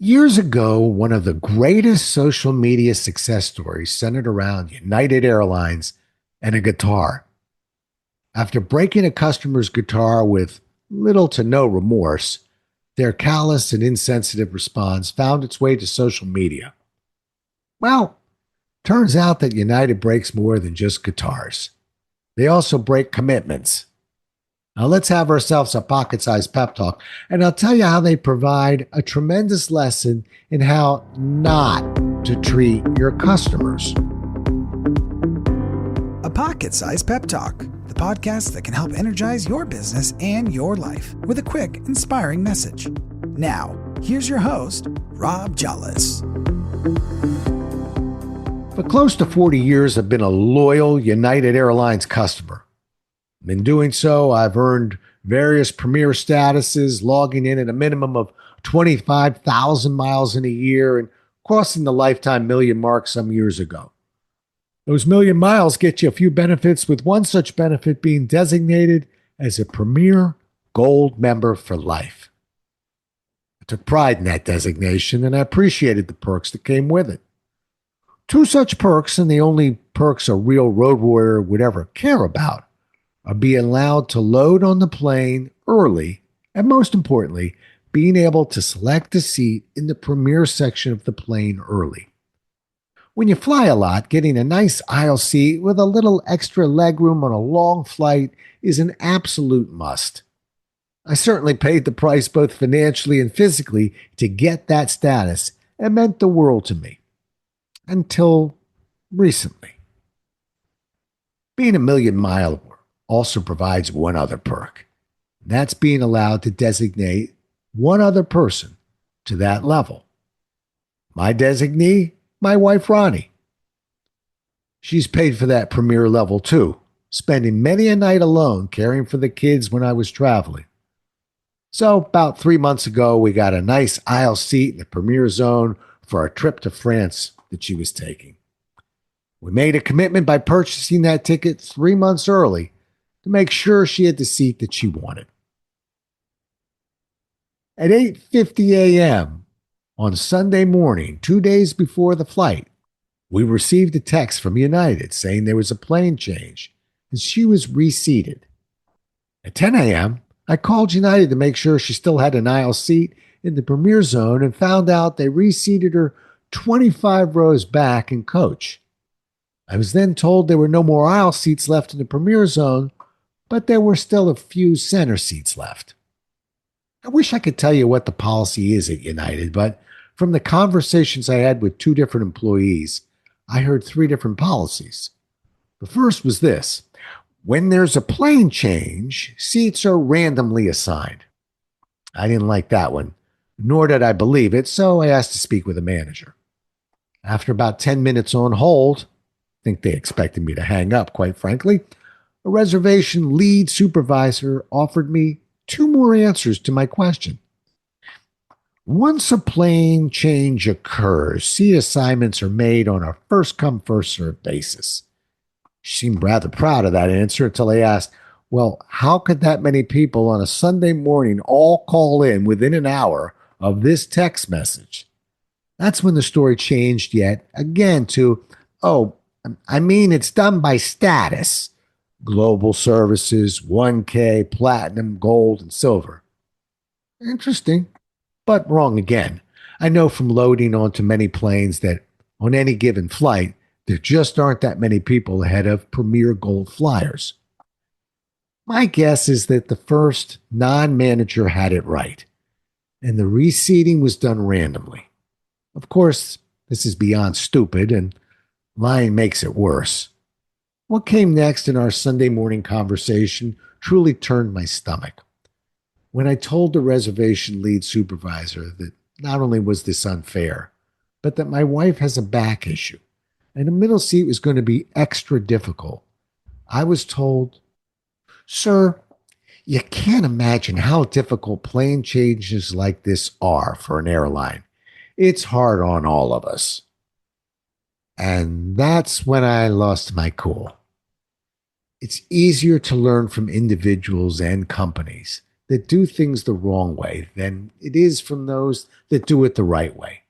Years ago, one of the greatest social media success stories centered around United Airlines and a guitar. After breaking a customer's guitar with little to no remorse, their callous and insensitive response found its way to social media. Well, turns out that United breaks more than just guitars. They also break commitments. Now let's have ourselves a pocket-sized pep talk, and I'll tell you how they provide a tremendous lesson in how not to treat your customers. A Pocket Size Pep Talk, the podcast that can help energize your business and your life with a quick, inspiring message. Now, here's your host, Rob Jolles. For close to 40 years, I've been a loyal United Airlines customer. In doing so, I've earned various premier statuses, logging in at a minimum of 25,000 miles in a year and crossing the lifetime million mark some years ago. Those million miles get you a few benefits, with one such benefit being designated as a Premier Gold member for life. I took pride in that designation, and I appreciated the perks that came with it. Two such perks, and the only perks a real road warrior would ever care about, are being allowed to load on the plane early, and most importantly, being able to select a seat in the premier section of the plane early. When you fly a lot, getting a nice aisle seat with a little extra legroom on a long flight is an absolute must. I certainly paid the price both financially and physically to get that status. It meant the world to me. Until recently. Being a million miler also provides one other perk. That's being allowed to designate one other person to that level. My designee, my wife Ronnie. She's paid for that premier level too, spending many a night alone caring for the kids when I was traveling. So about 3 months ago, we got a nice aisle seat in the premier zone for a trip to France that she was taking. We made a commitment by purchasing that ticket 3 months early to make sure she had the seat that she wanted. At 8:50 a.m. on Sunday morning, 2 days before the flight, we received a text from United saying there was a plane change and she was reseated. At 10 a.m., I called United to make sure she still had an aisle seat in the premier zone and found out they reseated her 25 rows back in coach. I was then told there were no more aisle seats left in the premier zone, but there were still a few center seats left. I wish I could tell you what the policy is at United, but from the conversations I had with two different employees, I heard three different policies. The first was this: when there's a plane change, seats are randomly assigned. I didn't like that one, nor did I believe it, so I asked to speak with a manager. After about 10 minutes on hold, I think they expected me to hang up, quite frankly, a reservation lead supervisor offered me two more answers to my question. Once a plane change occurs, seat assignments are made on a first-come, first-served basis. She seemed rather proud of that answer until I asked, well, how could that many people on a Sunday morning all call in within an hour of this text message? That's when the story changed yet again to, it's done by status. Global services, 1K, platinum, gold, and silver. Interesting, but wrong again. I know from loading onto many planes that on any given flight, there just aren't that many people ahead of Premier Gold flyers. My guess is that the first non-manager had it right, and the reseating was done randomly. Of course, this is beyond stupid, and lying makes it worse. What came next in our Sunday morning conversation truly turned my stomach. When I told the reservation lead supervisor that not only was this unfair, but that my wife has a back issue and a middle seat was going to be extra difficult, I was told, "Sir, you can't imagine how difficult plane changes like this are for an airline. It's hard on all of us." And that's when I lost my cool. It's easier to learn from individuals and companies that do things the wrong way than it is from those that do it the right way.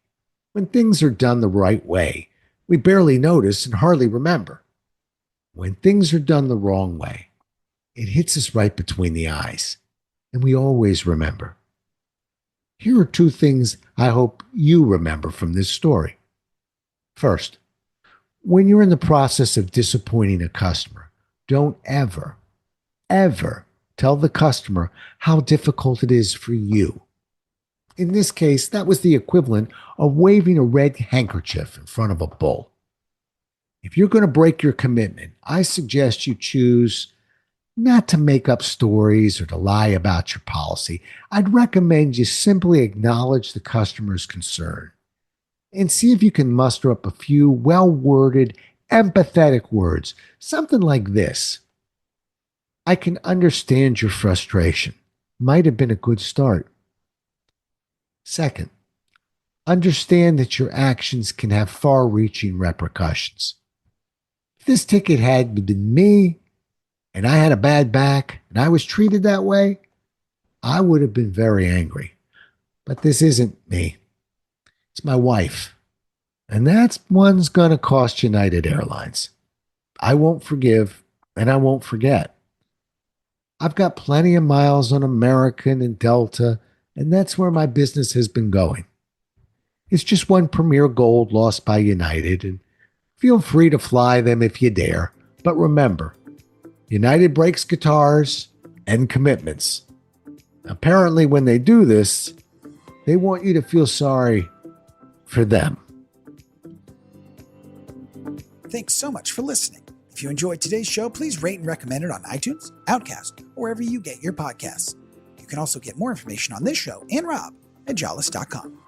When things are done the right way, we barely notice and hardly remember. When things are done the wrong way, it hits us right between the eyes, and we always remember. Here are two things I hope you remember from this story. First, when you're in the process of disappointing a customer, don't ever tell the customer how difficult it is for you. In this case, that was the equivalent of waving a red handkerchief in front of a bull. If you're going to break your commitment, I suggest you choose not to make up stories or to lie about your policy. I'd recommend you simply acknowledge the customer's concern and see if you can muster up a few well-worded, empathetic words. Something like this: "I can understand your frustration. Might have been a good start." Second, understand that your actions can have far-reaching repercussions. If this ticket had been me, and I had a bad back, and I was treated that way, I would have been very angry. But this isn't me. It's my wife. And that one's going to cost United Airlines. I won't forgive, and I won't forget. I've got plenty of miles on American and Delta, and that's where my business has been going. It's just one Premier Gold lost by United, and feel free to fly them if you dare. But remember, United breaks guitars and commitments. Apparently, when they do this, they want you to feel sorry for them. Thanks so much for listening. If you enjoyed today's show, please rate and recommend it on iTunes, Outcast, or wherever you get your podcasts. You can also get more information on this show and Rob at jollis.com.